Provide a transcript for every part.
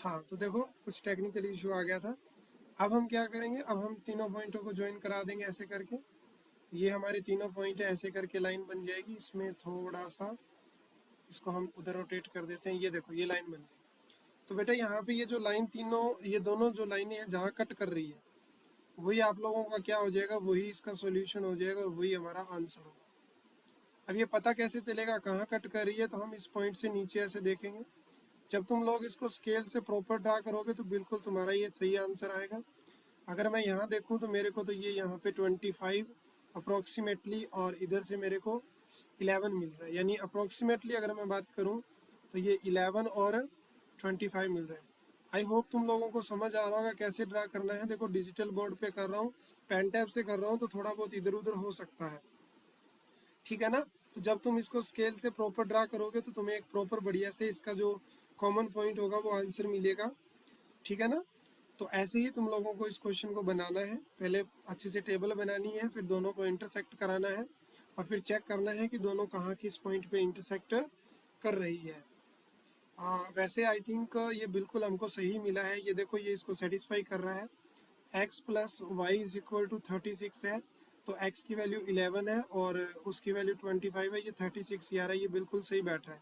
हाँ तो देखो कुछ टेक्निकल इशू आ गया था। अब हम क्या करेंगे, अब हम तीनों पॉइंटों को ज्वाइन करा देंगे ऐसे करके। ये हमारे तीनों पॉइंट है, ऐसे करके लाइन बन जाएगी। इसमें थोड़ा सा इसको हम उधर रोटेट कर देते हैं। ये देखो ये लाइन बन गई। तो बेटा यहाँ पे ये जो लाइन तीनों, ये दोनों जो लाइनें हैं जहाँ कट कर रही है, वही आप लोगों का क्या हो जाएगा, वही इसका सॉल्यूशन हो जाएगा और वही हमारा आंसर होगा। अब ये पता कैसे चलेगा कहाँ कट कर रही है, तो हम इस पॉइंट से नीचे ऐसे देखेंगे। जब तुम लोग इसको स्केल से प्रॉपर ड्रा करोगे तो बिल्कुल तुम्हारा ये सही आंसर आएगा। अगर मैं यहाँ देखूँ तो मेरे को तो ये यहाँ पे 25 अप्रोक्सीमेटली और इधर से मेरे को 11 मिल रहा है। यानी अप्रोक्सीमेटली अगर मैं बात करूँ तो ये 11 और 25 मिल रहा है। आई होप तुम लोगों को समझ आ रहा होगा कैसे ड्रा करना है। देखो डिजिटल बोर्ड पे कर रहा हूँ, पेन टैब से कर रहा हूँ तो थोड़ा बहुत इधर उधर हो सकता है, ठीक है ना। तो जब तुम इसको स्केल से प्रॉपर ड्रा करोगे तो तुम्हें एक प्रॉपर बढ़िया से इसका जो कॉमन पॉइंट होगा वो आंसर मिलेगा, ठीक है ना। तो ऐसे ही तुम लोगों को इस क्वेश्चन को बनाना है। पहले अच्छे से टेबल बनानी है, फिर दोनों को इंटरसेक्ट कराना है और फिर चेक करना है कि दोनों कहाँ किस पॉइंट पे इंटरसेक्ट कर रही है। वैसे आई थिंक ये बिल्कुल हमको सही मिला है। ये देखो ये इसको सेटिस्फाई कर रहा है। x plus y is equal to 36 है, तो x की वैल्यू 11 है और उसकी वैल्यू 25 है। ये 36 ही आ रहा है, ये बिल्कुल सही बैठ रहा है।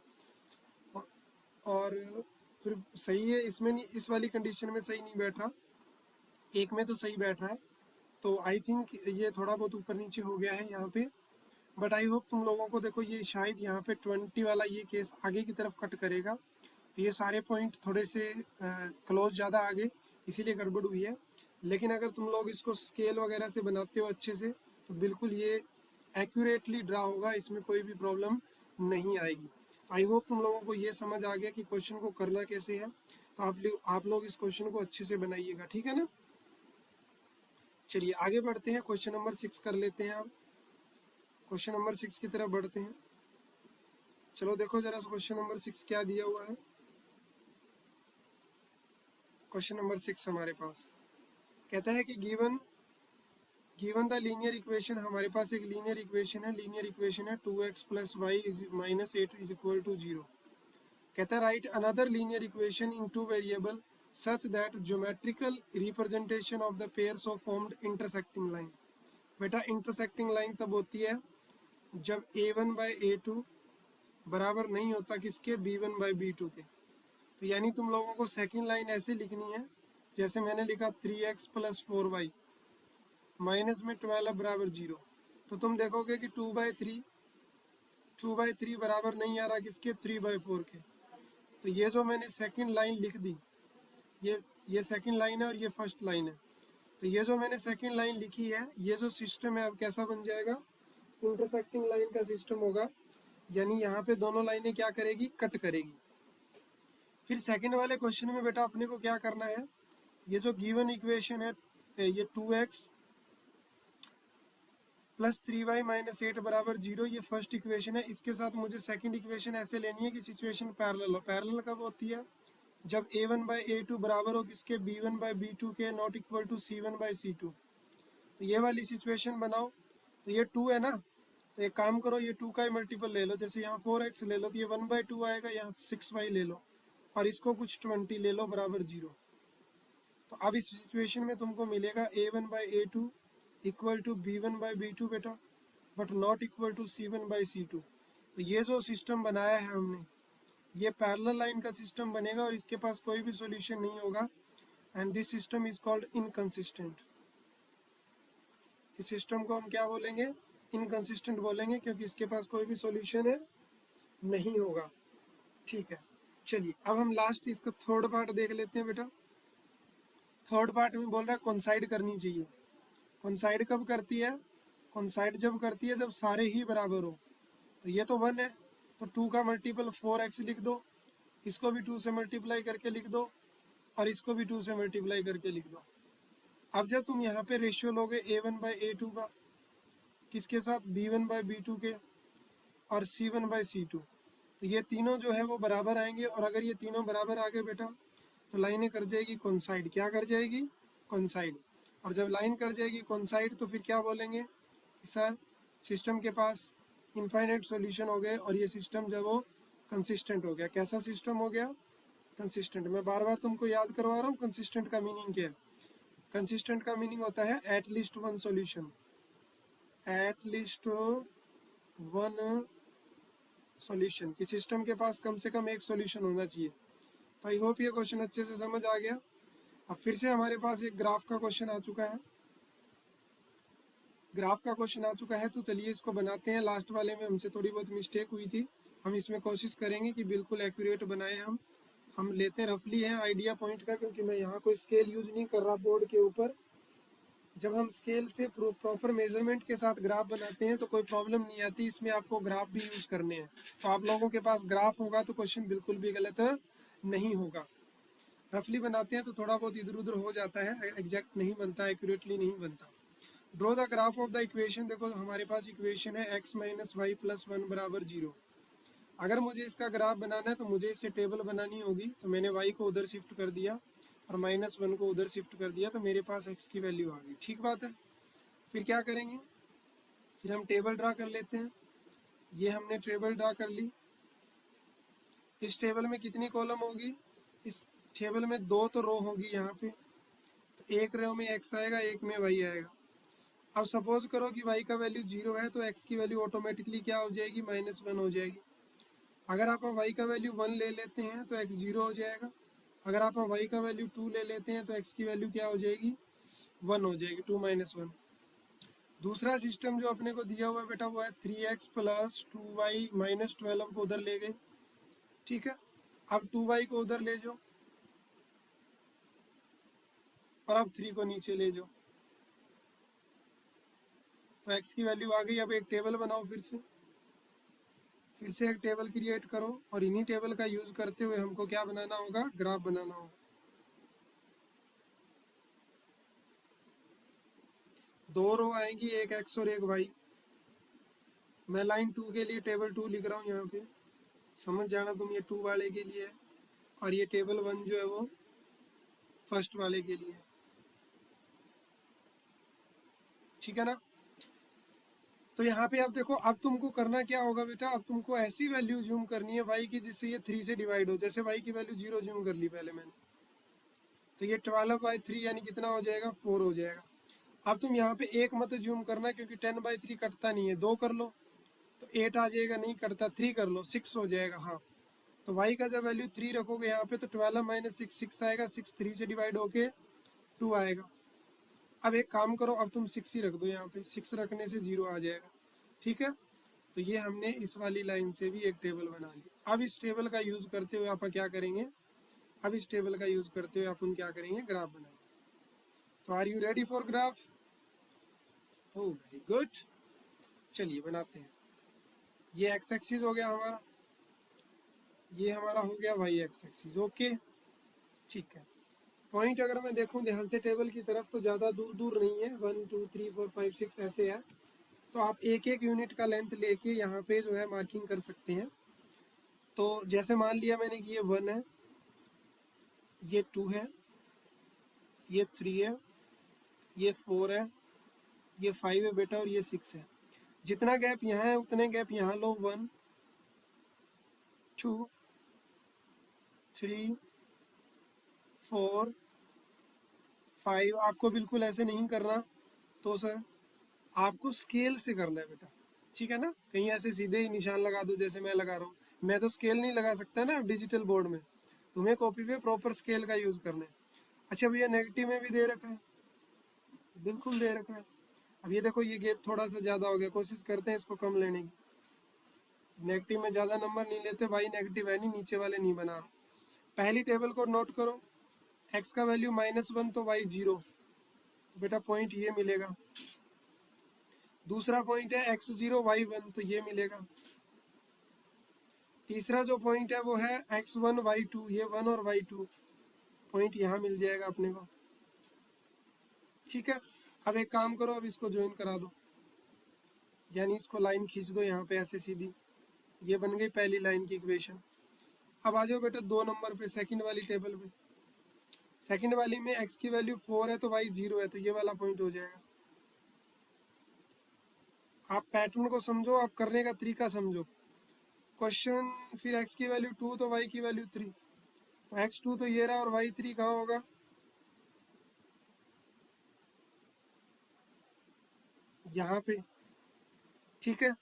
और और फिर सही है, इसमें नहीं, इस वाली कंडीशन में सही नहीं बैठ रहा, एक में तो सही बैठ रहा है। तो आई थिंक ये थोड़ा बहुत ऊपर नीचे हो गया है यहाँ पे। बट आई होप तुम लोगों को, देखो ये शायद यहाँ पे 20 वाला ये केस आगे की तरफ कट करेगा, तो ये सारे पॉइंट थोड़े से क्लोज ज़्यादा आगे, इसीलिए गड़बड़ हुई है। लेकिन अगर तुम लोग इसको स्केल वगैरह से बनाते हो अच्छे से तो बिल्कुल ये एक्यूरेटली ड्रा होगा, इसमें कोई भी प्रॉब्लम नहीं आएगी। तो आई होप तुम लोगों को ये समझ आ गया कि क्वेश्चन को करना कैसे है। तो आप लोग इस क्वेश्चन को अच्छे से बनाइएगा, ठीक है ना। चलिए आगे बढ़ते हैं, क्वेश्चन नंबर 6 कर लेते हैं। आप क्वेश्चन नंबर 6 की तरफ बढ़ते हैं। चलो देखो जरा क्वेश्चन नंबर 6 क्या दिया हुआ है। क्वेश्चन नंबर 6 हमारे पास कहता है कि given given the linear equation, हमारे पास एक लीनियर इक्वेशन है। लीनियर इक्वेशन है 2x plus y is minus 8 is equal to 0। कहता है right another linear equation in two variable such that geometrical representation of the pairs of formed intersecting line. बेटा intersecting line तब होती है जब a1/a2 बराबर नहीं होता किसके, b1/b2 के। तो यानी तुम लोगों को सेकंड लाइन ऐसे लिखनी है जैसे मैंने लिखा 3x प्लस 4y माइनस में 12 बराबर 0। तो तुम देखोगे कि 2/3 बराबर नहीं आ रहा किसके, 3/4 के। तो ये जो मैंने सेकंड लाइन लिख दी, ये सेकंड लाइन है और ये फर्स्ट लाइन है। तो ये जो मैंने सेकंड लाइन लिखी है, ये जो सिस्टम है अब कैसा बन जाएगा, इंटरसेक्टिंग लाइन का सिस्टम होगा। यानी यहाँ पे दोनों लाइनें क्या करेगी, कट करेगी। फिर सेकंड वाले क्वेश्चन में बेटा अपने को क्या करना है, ये जो गिवन इक्वेशन है, ये 2x प्लस 3y माइनस 8 बराबर 0, ये फर्स्ट इक्वेशन है। इसके साथ मुझे सेकंड इक्वेशन ऐसे लेनी है कि सिचुएशन पैरेलल हो। पैरेलल कब होती है, जब a1/a2 बराबर हो किसके, b1/b2 के, नॉट इक्वल टू c1/c2। तो ये वाली सिचुएशन बनाओ। तो ये 2 है ना, तो एक काम करो, ये 2 का ही मल्टीपल ले लो। जैसे यहाँ 4x ले लो तो ये 1/2 आएगा, यहाँ 6y ले लो और इसको कुछ 20 ले लो बराबर 0। तो अब इस सिचुएशन में तुमको मिलेगा a1/a2 इक्वल टू b1/b2 बेटा, but not equal to c1/c2। तो ये जो सिस्टम बनाया है हमने, ये पैरेलल लाइन का सिस्टम बनेगा और इसके पास कोई भी सॉल्यूशन नहीं होगा। And this system is called inconsistent. इस सिस्टम को हम क्या बोलेंगे, इनकंसिस्टेंट बोलेंगे, क्योंकि इसके पास कोई भी सॉल्यूशन है नहीं होगा, ठीक है। चलिए अब हम लास्ट इसका थर्ड पार्ट देख लेते हैं बेटा। थर्ड पार्ट में बोल रहा है कोइंसाइड करनी चाहिए। कोइंसाइड कब करती है, कोइंसाइड जब करती है जब सारे ही बराबर हो। तो ये तो 1 है, तो 2 का मल्टीपल 4x लिख दो, इसको भी 2 से मल्टीप्लाई करके लिख दो और इसको भी 2 से मल्टीप्लाई करके लिख दो। अब जब तुम यहाँ पे रेशियो लोगे a1/a2 का किसके साथ, b1/b2 के और c1/c2, तो ये तीनों जो है वो बराबर आएंगे। और अगर ये तीनों बराबर आ गए बेटा तो लाइनें कर जाएगी कोइंसाइड। क्या कर जाएगी, कोइंसाइड। और जब लाइन कर जाएगी कोइंसाइड तो फिर क्या बोलेंगे, सर सिस्टम के पास इनफाइनाइट सॉल्यूशन हो गए और ये सिस्टम जब वो कंसिस्टेंट हो गया। कैसा सिस्टम हो गया, कंसिस्टेंट, मैं बार बार तुमको याद करवा रहा हूँ कंसिस्टेंट का मीनिंग क्या है। कंसिस्टेंट का मीनिंग होता है at least one solution, at least one solution, कि सिस्टम के पास कम से कम एक सॉल्यूशन होना चाहिए। तो आई होप ये क्वेश्चन अच्छे से समझ आ गया। अब फिर से हमारे पास एक ग्राफ का क्वेश्चन आ चुका है, ग्राफ का क्वेश्चन आ चुका है, तो चलिए इसको बनाते हैं। लास्ट वाले में हमसे थोड़ी बहुत मिस्टेक हुई थी, हम इसमें कोशिश करेंगे कि बिल्कुल एक्यूरेट बनाएं। हम लेते हैं रफली हैं आइडिया पॉइंट का, क्योंकि मैं यहाँ कोई स्केल यूज नहीं कर रहा बोर्ड के ऊपर। जब हम स्केल से प्रॉपर मेजरमेंट के साथ ग्राफ बनाते हैं तो कोई प्रॉब्लम नहीं आती, इसमें आपको ग्राफ भी यूज करने हैं। तो आप लोगों के पास ग्राफ होगा तो क्वेश्चन बिल्कुल भी गलत नहीं होगा। रफली बनाते हैं तो थोड़ा बहुत इधर उधर हो जाता है, एग्जैक्ट नहीं बनता, एक्यूरेटली नहीं बनता। Draw the graph of the equation, देखो हमारे पास इक्वेशन है x minus y plus one बराबर 0। अगर मुझे इसका ग्राफ बनाना है तो मुझे इससे टेबल बनानी होगी, तो मैंने y को उधर शिफ्ट कर दिया और माइनस वन को उधर शिफ्ट कर दिया, तो मेरे पास x की वैल्यू आ गई। ठीक बात है। फिर क्या करेंगे, फिर हम टेबल ड्रा कर लेते हैं। ये हमने टेबल ड्रा कर ली। इस टेबल में कितनी कॉलम होगी, इस टेबल में 2 तो रो होगी यहाँ पे, तो एक रो में x आएगा, एक में y आएगा। अब सपोज करो कि y का वैल्यू 0 है, तो x की वैल्यू ऑटोमेटिकली क्या हो जाएगी, -1 हो जाएगी। अगर आप y का वैल्यू 1 ले लेते हैं तो x 0 हो जाएगा। अगर आप y का वैल्यू 2 ले लेते हैं तो x की वैल्यू क्या हो जाएगी, 1 हो जाएगी, 2 - 1। दूसरा सिस्टम जो अपने को दिया हुआ है बेटा वो है 3x प्लस 2y माइनस 12 को उधर ले गए। ठीक है, अब 2y को उधर ले जाओ और अब 3 को नीचे ले जाओ, तो x की वैल्यू आ गई। अब एक टेबल बनाओ, फिर से एक टेबल क्रिएट करो, और इन्हीं टेबल का यूज करते हुए हमको क्या बनाना होगा, ग्राफ बनाना होगा। 2 रो आएंगी, एक x और एक y। मैं लाइन 2 के लिए टेबल 2 लिख रहा हूँ यहाँ पे, समझ जाना तुम, ये 2 वाले के लिए है, और ये टेबल 1 जो है वो फर्स्ट वाले के लिए। ठीक है ना। तो यहाँ पे आप देखो, अब तुमको करना क्या होगा बेटा, अब तुमको ऐसी वैल्यू जूम करनी है y की जिससे ये 3 से डिवाइड हो। जैसे y की वैल्यू 0 जूम कर ली पहले मैंने, तो ये 12/3 यानी कितना हो जाएगा, 4 हो जाएगा। अब तुम यहाँ पे एक मत जूम करना, क्योंकि 10/3 कटता नहीं है, 2 कर लो तो 8 आ जाएगा, नहीं कटता, 3 कर लो 6 हो जाएगा। हाँ, तो y का जब वैल्यू 3 रखोगे यहाँ पे तो 12 - 6 6 आएगा, 6 3 से डिवाइड होके 2 आएगा। अब एक काम करो, अब तुम 6 ही रख दो यहाँ पे, 6 रखने से 0 आ जाएगा। ठीक है, तो ये हमने इस वाली लाइन से भी एक टेबल बना ली। अब इस टेबल का यूज़ करते हुए अपन क्या करेंगे, अब इस टेबल का यूज़ करते हुए अपन क्या करेंगे, ग्राफ बनाएंगे। तो are you ready for graph? Oh very good, चलिए बनाते हैं। ये एक्स एक्सिस हो गया हमारा, ये हमारा हो गया वाई एक्स एक्सिस। ओके, ठीक है। पॉइंट अगर मैं देखूं ध्यान से टेबल की तरफ तो ज़्यादा दूर दूर नहीं है, 1 2 3 4 5 6 ऐसे है। तो आप एक एक यूनिट का लेंथ लेके यहाँ पे जो है मार्किंग कर सकते हैं। तो जैसे मान लिया मैंने कि ये 1 है, ये 2 है, ये 3 है, ये 4 है, ये 5 है बेटा, और ये 6 है। जितना गैप यहाँ है उतने गैप यहाँ लो, 1 2 3 4 5। आपको बिल्कुल ऐसे नहीं करना, तो सर आपको स्केल से करना है बेटा। ठीक है ना, कहीं ऐसे सीधे ही निशान लगा दो जैसे मैं लगा रहा हूँ, मैं तो स्केल नहीं लगा सकता ना डिजिटल बोर्ड में, तुम्हें कॉपी पे प्रॉपर स्केल का यूज़ करना है। अच्छा भैया, नेगेटिव में भी दे रखा है, बिल्कुल दे रखा है। अब ये देखो, ये गैप थोड़ा सा ज़्यादा हो गया, कोशिश करते हैं इसको कम लेने की। नेगेटिव में ज़्यादा नंबर नहीं लेते, वाई नेगेटिव है नहीं, नीचे वाले नहीं बना रहा। पहली टेबल को नोट करो, एक्स का वैल्यू -1 तो वाई 0, तो बेटा पॉइंट ये मिलेगा। दूसरा पॉइंट है x0 y1, तो ये मिलेगा। तीसरा जो पॉइंट है वो है x1 y2, ये 1 और y2, पॉइंट यहाँ मिल जाएगा अपने को। ठीक है, अब एक काम करो, अब इसको ज्वाइन करा दो, यानी इसको लाइन खींच दो यहाँ पे ऐसे सीधी, ये बन गई पहली लाइन की इक्वेशन। अब आ जाओ बेटा 2 नंबर पे, सेकंड वाली टेबल पे। सेकंड वाली में x की वैल्यू 4 है तो y 0 है, तो ये वाला पॉइंट हो जाएगा। आप पैटर्न को समझो, आप करने का तरीका समझो। क्वेश्चन फिर x की वैल्यू 2 तो y की वैल्यू 3, तो x2 तो ये रहा और y3 कहाँ होगा, यहाँ पे, ठीक है।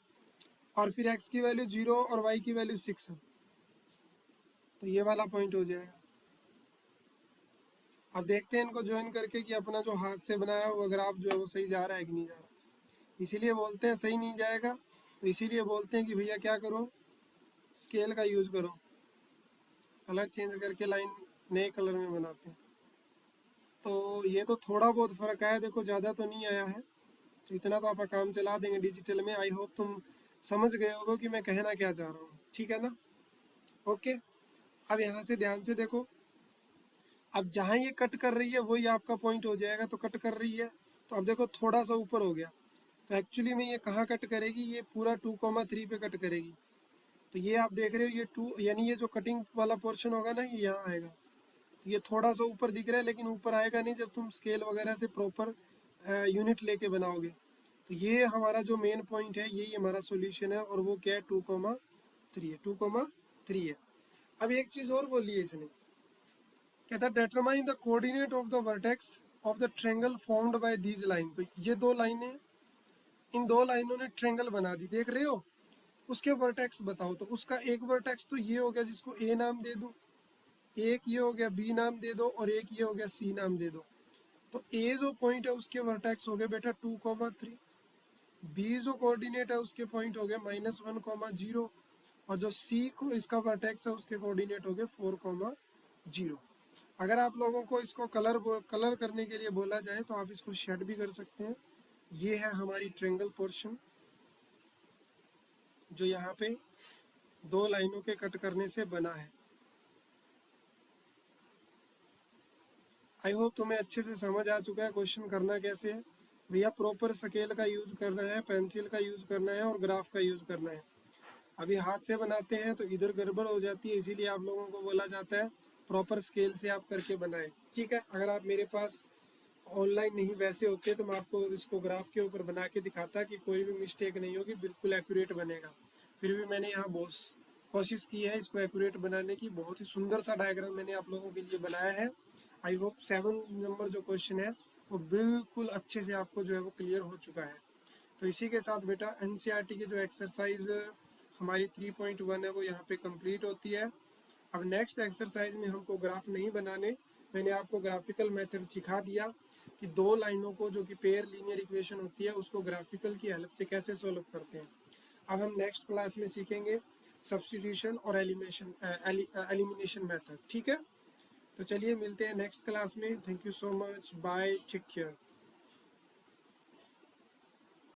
और फिर x की वैल्यू 0 और y की वैल्यू 6, तो ये वाला पॉइंट हो जाएगा। अब देखते हैं इनको ज्वाइन करके कि अपना जो हाथ से बनाया हुआ ग्राफ जो है वो सही जा रहा है कि नहीं जा रहा। इसीलिए बोलते हैं सही नहीं जाएगा, तो इसीलिए बोलते हैं कि भैया क्या करो, स्केल का यूज़ करो, कलर चेंज करके लाइन नए कलर में बनाते हैं। तो ये तो थोड़ा बहुत फ़र्क आया, देखो ज़्यादा तो नहीं आया है, तो इतना तो आप काम चला देंगे डिजिटल में। आई होप तुम समझ गए होगे कि मैं कहना क्या चाह रहा हूँ, ठीक है ना। ओके, अब यहाँ से ध्यान से देखो, अब जहाँ ये कट कर रही है वही आपका पॉइंट हो जाएगा, तो कट कर रही है, तो अब देखो थोड़ा सा ऊपर हो गया, तो एक्चुअली में ये कहाँ कट करेगी, ये पूरा 2,3 पे कट करेगी। तो ये आप देख रहे हो ये 2, यानी ये जो कटिंग वाला पोर्शन होगा ना ये यहाँ आएगा। तो ये थोड़ा सा ऊपर दिख रहा है, लेकिन ऊपर आएगा नहीं जब तुम स्केल वगैरह से प्रॉपर यूनिट लेके बनाओगे। तो ये हमारा जो मेन पॉइंट है, यही हमारा सॉल्यूशन है, और वो क्या है, 2,3 है, 2,3 है। अब एक चीज़ और बोली है इसने, कहता है determine the coordinate of the vertex of the triangle formed by these line. तो ये दो लाइनें, इन दो लाइनों ने ट्रायंगल बना दी, देख रहे हो, उसके वर्टेक्स बताओ। तो उसका एक वर्टेक्स तो ये हो गया जिसको ए नाम दे दूं, एक ये हो गया बी नाम दे दो, और एक ये हो गया सी नाम दे दो। तो ए जो पॉइंट है उसके वर्टेक्स हो गए बेटा 2,3, बी जो कोऑर्डिनेट है उसके पॉइंट हो गए -1,0, और जो सी को इसका वर्टेक्स है उसके कोऑर्डिनेट हो गए 4,0। अगर आप लोगों को इसको कलर करने के लिए बोला जाए तो आप इसको शेड भी कर सकते हैं। ये है हमारी ट्रायंगल पोर्शन जो यहाँ पे दो लाइनों के कट करने से बना है। आई होप तुम्हें अच्छे से समझ आ चुका है क्वेश्चन करना कैसे है। भैया प्रॉपर स्केल का यूज़ करना है, पेंसिल का यूज़ करना है, और ग्राफ का यूज़ करना है। अभी हाथ से बनाते हैं तो इधर गड़बड़ हो जाती है, इसीलिए आप लोगों को बोला जाता है प्रॉपर स्केल से आप करके बनाएं, ठीक है। अगर आप मेरे पास ऑनलाइन नहीं वैसे होते तो मैं आपको इसको ग्राफ के ऊपर बना के दिखाता कि कोई भी मिस्टेक नहीं होगी, बिल्कुल एक्यूरेट बनेगा। फिर भी मैंने यहाँ बहुत कोशिश की है इसको एक्यूरेट बनाने की, बहुत ही सुंदर सा डायग्राम मैंने आप लोगों के लिए बनाया है। आई होप 7 नंबर जो क्वेश्चन है वो बिल्कुल अच्छे से आपको जो है वो क्लियर हो चुका है। तो इसी के साथ बेटा एनसीईआरटी की जो एक्सरसाइज हमारी 3.1 है वो यहाँ पे कंप्लीट होती है। अब नेक्स्ट एक्सरसाइज में हमको ग्राफ नहीं बनाने, मैंने आपको ग्राफिकल मेथड सिखा दिया कि दो लाइनों को जो कि पेयर लीनियर इक्वेशन होती है उसको ग्राफिकल की हेल्प से कैसे सॉल्व करते हैं। अब हम नेक्स्ट क्लास में सीखेंगे सब्स्टिट्यूशन और एलिमिनेशन मेथड, ठीक है। तो चलिए मिलते हैं नेक्स्ट क्लास में। Thank you so much, bye, take care.